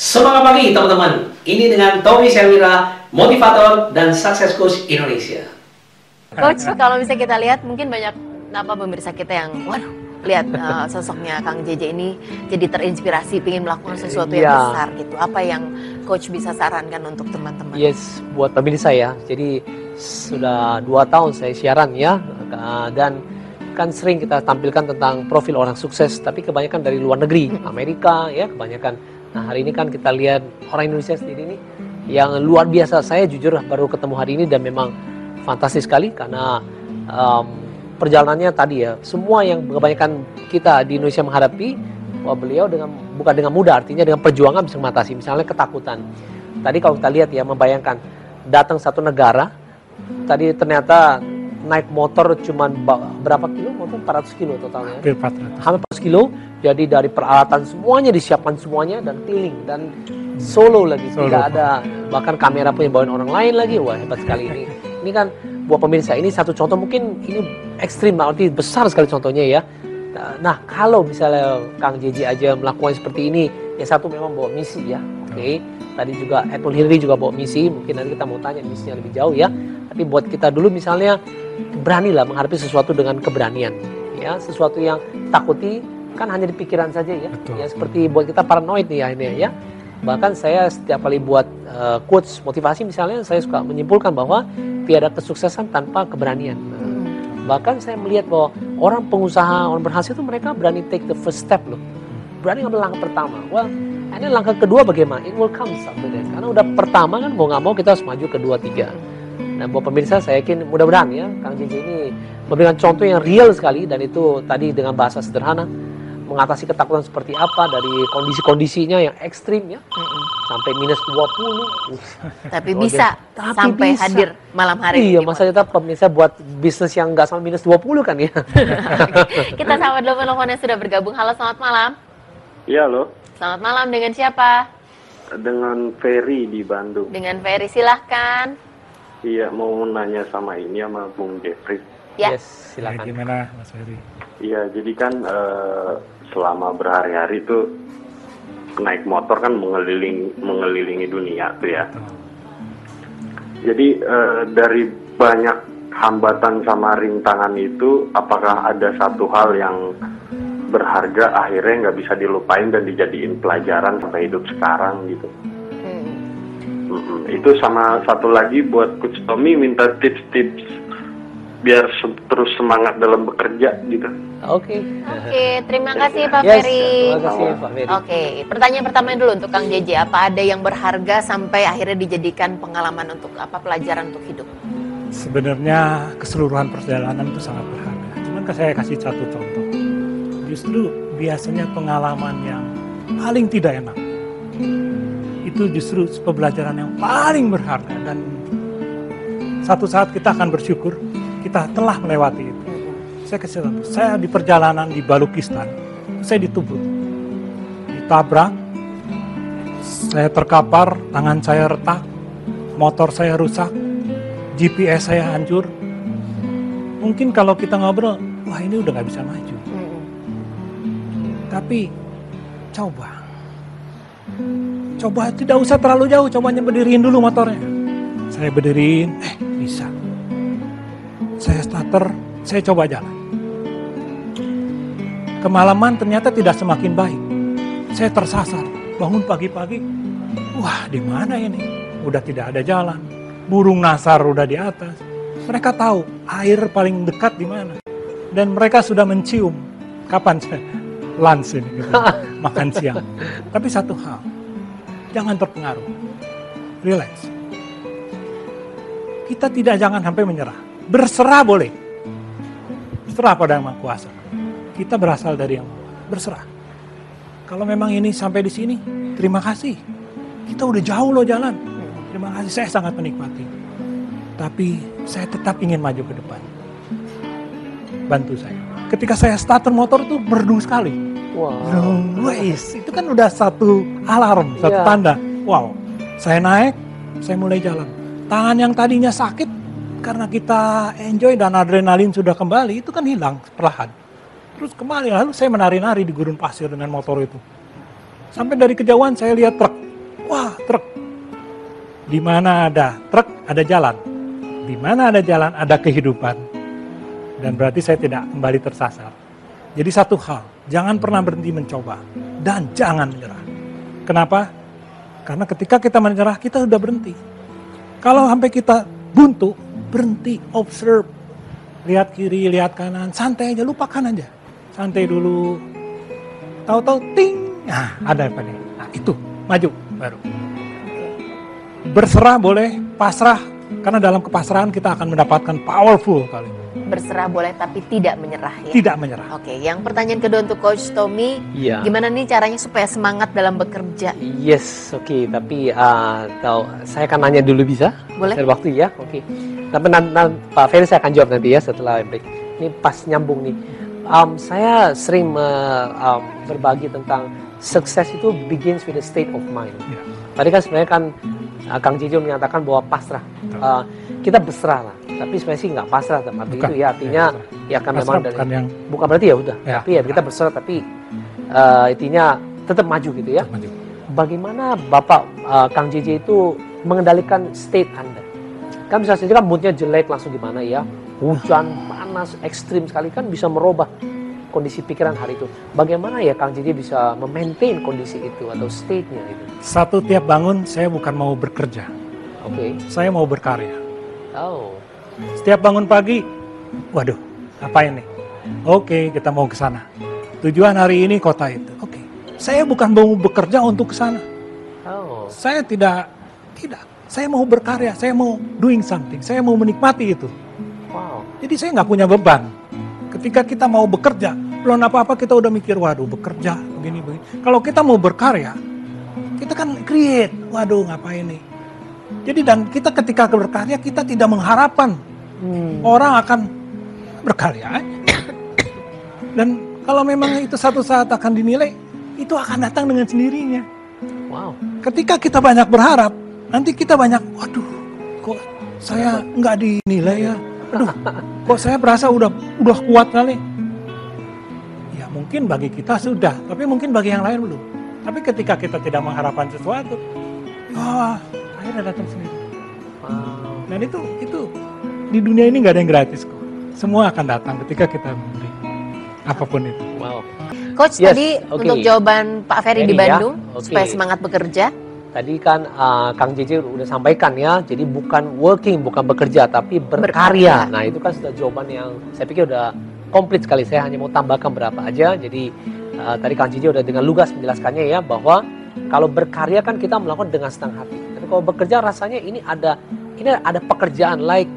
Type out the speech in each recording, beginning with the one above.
Semangat pagi teman-teman, ini dengan Tommy Selvira, motivator dan sukses coach Indonesia. Coach, kalau bisa kita lihat mungkin banyak pemirsa kita yang, waduh, lihat sosoknya Kang JJ ini jadi terinspirasi, ingin melakukan sesuatu yang besar gitu. Apa yang Coach bisa sarankan untuk teman-teman? Yes, buat pemirsa ya. Jadi sudah 2 tahun saya siaran ya, dan kan sering kita tampilkan tentang profil orang sukses, tapi kebanyakan dari luar negeri, Amerika ya kebanyakan. Nah hari ini kan kita lihat orang Indonesia sendiri ini yang luar biasa. Saya jujur baru ketemu hari ini dan memang fantastis sekali karena perjalanannya tadi ya, semua yang kebanyakan kita di Indonesia menghadapi, beliau bukan dengan mudah, artinya dengan perjuangan bisa mengatasi. Misalnya ketakutan. Tadi kalau kita lihat ya, membayangkan datang satu negara, tadi ternyata naik motor cuma berapa kilo? Motor 400 kilo totalnya. Hampir 400 kilo. Jadi dari peralatan semuanya disiapkan semuanya dan keliling dan solo lagi. Tidak ada bahkan kamera pun yang bawain orang lain lagi. Wah hebat sekali ini. Ini kan buat pemirsa ini satu contoh, mungkin ini ekstrim, arti besar sekali contohnya ya. Nah kalau misalnya Kang JJ aja melakukan seperti ini, ya satu memang bawa misi ya. Oke. Tadi juga Edmund Hillary juga bawa misi. Mungkin nanti kita mau tanya misinya lebih jauh ya. Tapi buat kita dulu misalnya beranilah menghadapi sesuatu dengan keberanian. Ya sesuatu yang takuti kan hanya di pikiran saja ya. Betul. Ya seperti buat kita paranoid nih ya ini ya. Bahkan saya setiap kali buat quotes motivasi misalnya, saya suka menyimpulkan bahwa tiada kesuksesan tanpa keberanian. Bahkan saya melihat bahwa orang pengusaha, orang berhasil itu mereka berani take the first step loh. Berani ngambil langkah pertama. Well, ini langkah kedua bagaimana? It will come after that. Karena udah pertama kan mau nggak mau kita harus maju kedua, tiga. Nah buat pemirsa saya yakin mudah-mudahan ya Kang JJ ini memberikan contoh yang real sekali, dan itu tadi dengan bahasa sederhana mengatasi ketakutan seperti apa dari kondisi-kondisinya yang ekstrim ya, sampai minus 20. Tapi bisa sampai hadir malam hari ini. Iya, masa kita pemirsa buat bisnis yang nggak sampai minus 20 kan ya. Kita sama dulu penelpon yang sudah bergabung. Halo, selamat malam. Iya, halo. Selamat malam, dengan siapa? Dengan Ferry di Bandung. Dengan Ferry, silahkan. Iya, mau nanya sama Bung Jeffrey. Ya. Yes, silakan. Gimana Mas Ferry? Iya, jadi kan selama berhari-hari tuh naik motor kan mengelilingi dunia tuh ya. Jadi dari banyak hambatan sama rintangan itu, apakah ada satu hal yang berharga akhirnya nggak bisa dilupain dan dijadiin pelajaran sampai hidup sekarang gitu? Itu sama satu lagi buat Coach Tommy, minta tips-tips biar terus semangat dalam bekerja gitu. Oke, terima kasih Pak Ferry. Terima kasih Pak Ferry. Oke, pertanyaan pertama dulu untuk Kang JJ, apa ada yang berharga sampai akhirnya dijadikan pengalaman untuk pelajaran untuk hidup? Sebenarnya keseluruhan perjalanan itu sangat berharga. Cuman saya kasih satu contoh. Justru biasanya pengalaman yang paling tidak enak itu justru pembelajaran yang paling berharga, dan satu saat kita akan bersyukur kita telah melewati itu. Saya kasih contoh, saya di perjalanan di Balukistan, saya ditubur, ditabrak, saya terkapar, tangan saya retak, motor saya rusak, GPS saya hancur. Mungkin kalau kita ngobrol, wah ini udah gak bisa maju. Tapi coba tidak usah terlalu jauh, coba berdiriin dulu motornya. Saya berdiriin, bisa. Saya starter, saya coba jalan. Kemalaman ternyata tidak semakin baik. Saya tersasar, bangun pagi-pagi, wah di mana ini? Udah tidak ada jalan. Burung nasar udah di atas. Mereka tahu air paling dekat di mana. Dan mereka sudah mencium kapan saya lunch ini, gitu, makan siang. Tapi satu hal, jangan terpengaruh. Relax. Kita jangan sampai menyerah. Berserah boleh. Berserah pada Yang Maha Kuasa. Kita berasal dari Yang Maha Kuasa. Berserah. Kalau memang ini sampai di sini, terima kasih. Kita udah jauh loh jalan. Terima kasih, saya sangat menikmati. Tapi saya tetap ingin maju ke depan. Bantu saya. Ketika saya starter motor tuh merdu sekali. Wow. Itu kan udah satu alarm, satu tanda. Wow. Saya naik, saya mulai jalan. Tangan yang tadinya sakit karena kita enjoy dan adrenalin sudah kembali, itu kan hilang perlahan. Terus kembali, lalu saya menari-nari di gurun pasir dengan motor itu. Sampai dari kejauhan saya lihat truk Di mana ada truk, ada jalan. Di mana ada jalan, ada kehidupan. Dan berarti saya tidak kembali tersasar. Jadi satu hal, jangan pernah berhenti mencoba. Dan jangan menyerah. Kenapa? Karena ketika kita menyerah, kita sudah berhenti. Kalau sampai kita buntu, berhenti, observe. Lihat kiri, lihat kanan, santai aja, lupakan aja. Santai dulu. Tahu-tahu ting, nah ada apa nih? Nah itu, maju baru. Berserah boleh, pasrah. Karena dalam kepasrahan kita akan mendapatkan powerful kali ini. Berserah boleh tapi tidak menyerah ya. Tidak menyerah. Oke, yang pertanyaan kedua untuk Coach Tommy, Iya. gimana nih caranya supaya semangat dalam bekerja? Yes, oke. Tapi saya akan nanya dulu bisa? Boleh. Dari waktu ya, oke. Tapi Pak Ferry saya akan jawab nanti ya setelah break. Ini pas nyambung nih. Saya sering berbagi tentang sukses itu begins with a state of mind. Ya. Tadi kan sebenarnya kan Kang Jejo menyatakan bahwa pasrah. Kita berserah lah, tapi sebenarnya sih nggak pasrah, tapi itu ya artinya ya kan memang dari, bukan berarti ya udah, tapi ya kita berserah, tapi intinya tetap maju gitu ya. Maju. Bagaimana Bapak Kang JJ itu mengendalikan state Anda? Kan bisa saja kan moodnya jelek langsung gimana ya, hujan, panas, ekstrim sekali kan bisa merubah kondisi pikiran hari itu. Bagaimana ya Kang JJ bisa memaintain kondisi itu atau state-nya itu? Satu tiap bangun, saya bukan mau bekerja. Oke. Saya mau berkarya. Oh. Setiap bangun pagi, waduh, apa ini? Oke, kita mau ke sana. Tujuan hari ini kota itu. Oke. Saya bukan mau bekerja untuk ke sana. Oh. Saya tidak. Saya mau berkarya, saya mau doing something, saya mau menikmati itu. Wow. Jadi saya nggak punya beban. Ketika kita mau bekerja, belum apa-apa kita udah mikir, waduh bekerja, begini. Kalau kita mau berkarya, kita kan create, waduh ngapain nih. Jadi dan kita ketika berkarya, kita tidak mengharapkan orang akan berkarya. Dan kalau memang itu satu saat akan dinilai, itu akan datang dengan sendirinya. Wow. Ketika kita banyak berharap, nanti kita banyak, waduh, kok saya nggak dinilai ya? Aduh, kok saya berasa udah kuat kali? Ya mungkin bagi kita sudah, tapi mungkin bagi yang lain belum. Tapi ketika kita tidak mengharapkan sesuatu, akhirnya datang sendiri. Wow. Dan itu di dunia ini nggak ada yang gratis kok. Semua akan datang ketika kita memberi apapun itu. Wow. Coach, Yes, tadi oke. untuk jawaban Pak Ferry di Ferry ya, Bandung, oke. supaya semangat bekerja. Tadi kan Kang JJ udah sampaikan ya, jadi bukan working, bukan bekerja, tapi berkarya. Nah itu kan sudah jawaban yang saya pikir udah komplit sekali. Saya hanya mau tambahkan berapa aja. Jadi tadi Kang JJ udah dengan lugas menjelaskannya ya, bahwa kalau berkarya kan kita melakukan dengan senang hati. Tapi kalau bekerja rasanya ini ada pekerjaan, like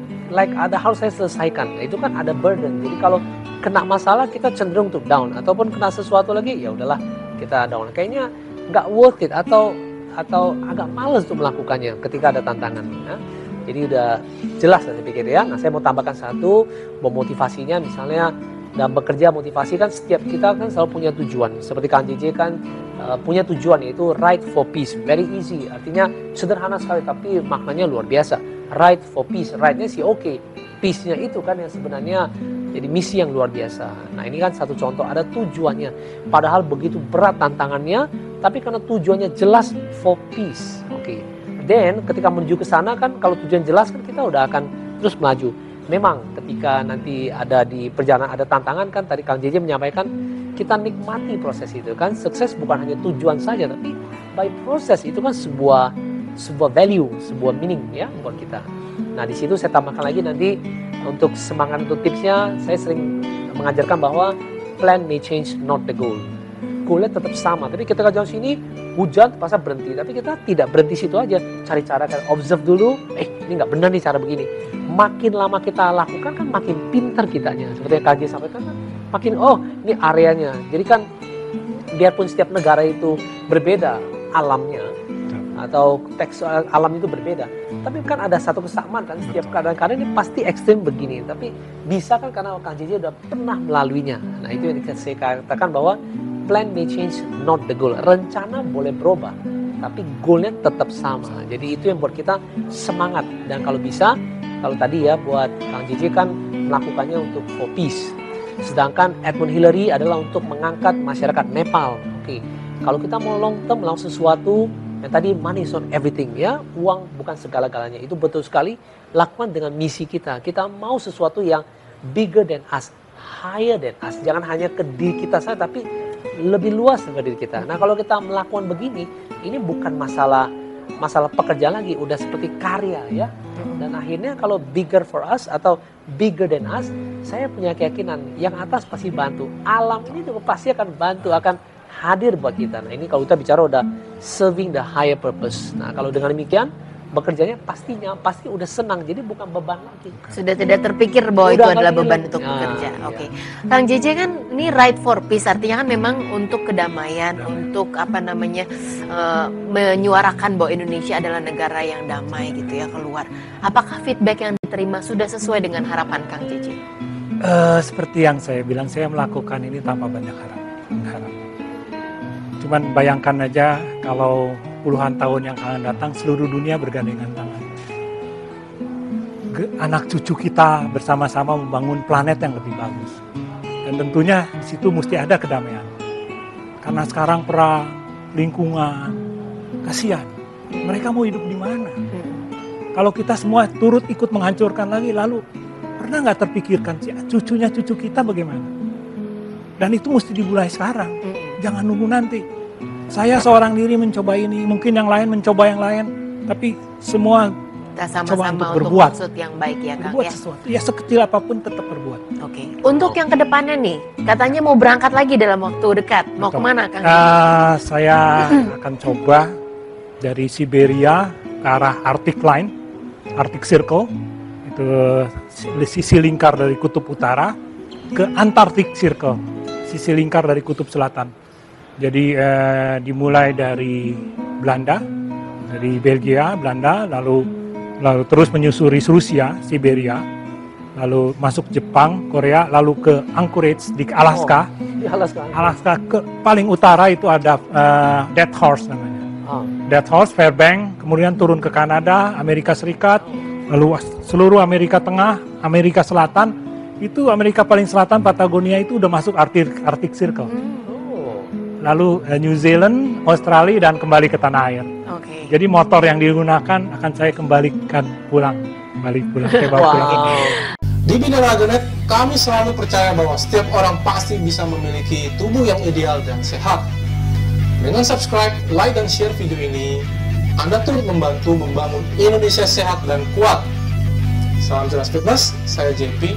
ada harus saya selesaikan. Nah, itu kan ada burden. Jadi kalau kena masalah kita cenderung untuk down, ataupun kena sesuatu lagi ya udahlah kita down. Kayaknya nggak worth it atau agak males untuk melakukannya ketika ada tantangan. Ya. Jadi udah jelas saya pikir ya. Nah saya mau tambahkan satu, memotivasinya misalnya dalam bekerja motivasi kan setiap kita kan selalu punya tujuan. Seperti Kang JJ kan punya tujuan yaitu Ride for Peace. Very easy, artinya sederhana sekali tapi maknanya luar biasa. Ride for Peace, ride-nya sih oke. Peace-nya itu kan yang sebenarnya jadi misi yang luar biasa. Nah ini kan satu contoh, ada tujuannya. Padahal begitu berat tantangannya, tapi karena tujuannya jelas for peace. Oke. Then ketika menuju ke sana kan kalau tujuan jelas kan kita udah akan terus melaju. Memang ketika nanti ada di perjalanan ada tantangan kan tadi Kang JJ menyampaikan kita nikmati proses itu kan. Sukses bukan hanya tujuan saja tapi by proses itu kan sebuah value, sebuah meaning ya buat kita. Nah di situ saya tambahkan lagi nanti untuk semangat untuk tipsnya saya sering mengajarkan bahwa plan may change not the goal. Goalnya tetap sama, tapi ketika jalan sini hujan terpaksa berhenti, tapi kita tidak berhenti situ aja, cari cara kan observe dulu, ini nggak benar nih cara begini. Makin lama kita lakukan kan makin pintar kitanya, seperti yang KJ sampaikan kan, makin ini areanya. Jadi kan biarpun setiap negara itu berbeda alamnya atau teks alam itu berbeda, tapi kan ada satu kesamaan kan setiap keadaan ini pasti ekstrim begini, tapi bisa kan karena Kang JJ udah pernah melaluinya. Nah itu yang saya katakan bahwa plan may change not the goal. Rencana boleh berubah, tapi goalnya tetap sama. Jadi itu yang buat kita semangat. Dan kalau bisa, kalau tadi ya buat Kang JJ kan melakukannya untuk for peace. Sedangkan Edmund Hillary adalah untuk mengangkat masyarakat Nepal. Oke. Kalau kita mau long term melakukan sesuatu, Yang tadi money is not everything ya, uang bukan segala-galanya. Itu betul sekali. Lakukan dengan misi kita. Kita mau sesuatu yang bigger than us, higher than us. Jangan hanya ke diri kita saja, tapi lebih luas daripada diri kita. Nah, kalau kita melakukan begini, ini bukan masalah pekerjaan lagi, udah seperti karya ya. Dan akhirnya kalau bigger for us atau bigger than us, saya punya keyakinan yang atas pasti bantu. Alam ini juga pasti akan bantu, akan hadir buat kita. Nah, ini kalau kita bicara udah serving the higher purpose. Nah, kalau dengan demikian bekerjanya pasti udah senang, jadi bukan beban lagi. Sudah tidak terpikir bahwa itu adalah beban untuk bekerja. Oke. Kang JJ kan ini right for peace, artinya kan memang untuk kedamaian, untuk menyuarakan bahwa Indonesia adalah negara yang damai gitu ya keluar. Apakah feedback yang diterima sudah sesuai dengan harapan Kang JJ? Seperti yang saya bilang, saya melakukan ini tanpa banyak harap. Cuman bayangkan aja kalau puluhan tahun yang akan datang seluruh dunia bergandengan tangan. Anak cucu kita bersama-sama membangun planet yang lebih bagus. Dan tentunya di situ mesti ada kedamaian. Karena sekarang perang, lingkungan, kasihan. Mereka mau hidup di mana? Kalau kita semua turut ikut menghancurkan lagi, lalu pernah nggak terpikirkan cucunya cucu kita bagaimana? Dan itu mesti dimulai sekarang. Jangan nunggu nanti. Saya seorang diri mencoba ini, mungkin yang lain mencoba yang lain, tapi semua kita coba sama-sama untuk untuk berbuat. maksud yang baik ya Kang Berbuat ya. sesuatu, ya sekecil apapun tetap berbuat. Oke. Untuk yang kedepannya nih, katanya mau berangkat lagi dalam waktu dekat. Mau kemana Kang? Saya akan coba dari Siberia ke arah Arctic Line, Arctic Circle, itu sisi lingkar dari kutub utara, ke Antarctic Circle, sisi lingkar dari kutub selatan. Jadi dimulai dari Belanda, dari Belgia, Belanda, lalu terus menyusuri Rusia, Siberia, lalu masuk Jepang, Korea, lalu ke Anchorage di Alaska. Di Alaska. Alaska ke paling utara itu ada Dead Horse namanya. Dead Horse, Fairbanks, kemudian turun ke Kanada, Amerika Serikat, lalu seluruh Amerika Tengah, Amerika Selatan. Itu Amerika paling selatan, Patagonia itu udah masuk Arctic Circle. Lalu New Zealand, Australia, dan kembali ke tanah air. Oke. Jadi motor yang digunakan akan saya kembalikan pulang. Saya bawa pulang. Di Binara Agonet, kami selalu percaya bahwa setiap orang pasti bisa memiliki tubuh yang ideal dan sehat. Dengan subscribe, like, dan share video ini, Anda turut membantu membangun Indonesia sehat dan kuat. Salam Jelas Fitness, saya JP.